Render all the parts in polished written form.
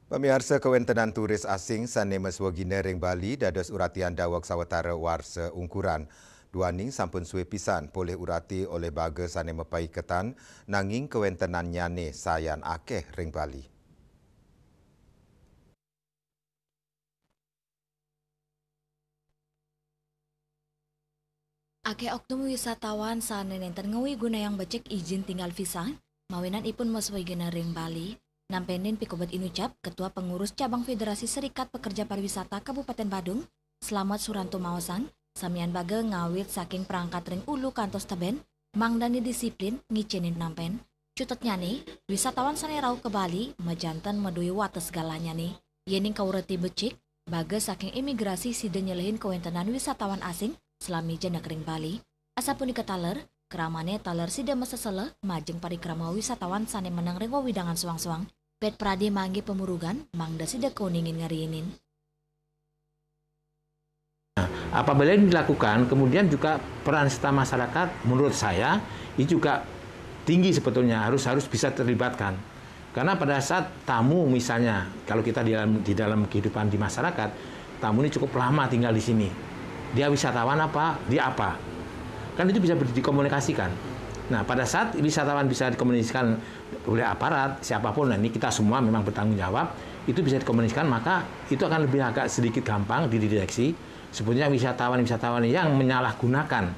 Pemirsa kewentenan turis asing sanemes wagina ring Bali dados uratian dawak sawetara warsa ungkuran. Duaning sampun suwe pisan poleh urati oleh baga saneme paiketan nanging kewentenan nyane sayan akeh ring Bali. Akeh oknum wisatawan sane nenten ngewi guna yang becek izin tinggal visa, mawinan ipun maswai gena ring Bali. Nampenin pikobat inucap Ketua Pengurus Cabang Federasi Serikat Pekerja Pariwisata Kabupaten Badung, Selamat Suranto Maosan, samian baga ngawit saking perangkat ring ulu kantos teben, mangdani disiplin ngicinin nampen. Cututnya nih, wisatawan sane rau ke Bali, majantan medui wates galanya nih. Yening kaureti becik, baga saking imigrasi sida nyelehin kewentenan wisatawan asing, selami jenak ring Bali. Asapun diketaler, keramane taler sida mesesele, majeng parikrama wisatawan sane menang ring wawidangan suang-suang. Pet Prade mangge pemurugan, mangda sida koningin ngariinin. Apabila ini dilakukan, kemudian juga peran serta masyarakat menurut saya ini juga tinggi sebetulnya, harus bisa terlibatkan. Karena pada saat tamu misalnya, kalau kita di dalam kehidupan di masyarakat, tamu ini cukup lama tinggal di sini. Dia wisatawan apa? Dia apa? Kan itu bisa dikomunikasikan. Nah, pada saat wisatawan bisa dikomunikasikan oleh aparat, siapapun, nah ini kita semua memang bertanggung jawab, itu bisa dikomunikasikan, maka itu akan lebih agak sedikit gampang dideteksi. Sebetulnya wisatawan-wisatawan yang menyalahgunakan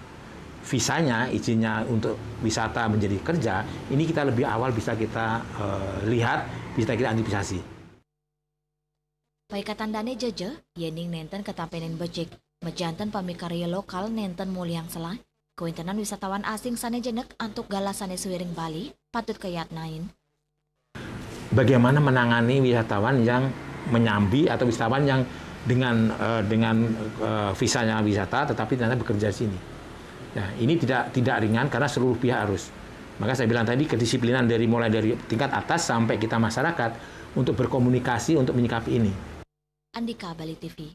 visanya, izinnya untuk wisata menjadi kerja, ini kita lebih awal bisa kita lihat, bisa kita antisipasi. Paikatan dane jeje, yening nenten ketampenin becek, mejantan pamikarya lokal nenten muliang selah, kewentenan wisatawan asing sane jenek antuk gala sane suwiring Bali, patut kayatnain. Bagaimana menangani wisatawan yang menyambi atau wisatawan yang dengan visanya wisata tetapi ternyata bekerja di sini. Nah, ini tidak ringan karena seluruh pihak harus. Maka saya bilang tadi kedisiplinan mulai dari tingkat atas sampai kita masyarakat untuk berkomunikasi untuk menyikapi ini. Andika, Bali TV.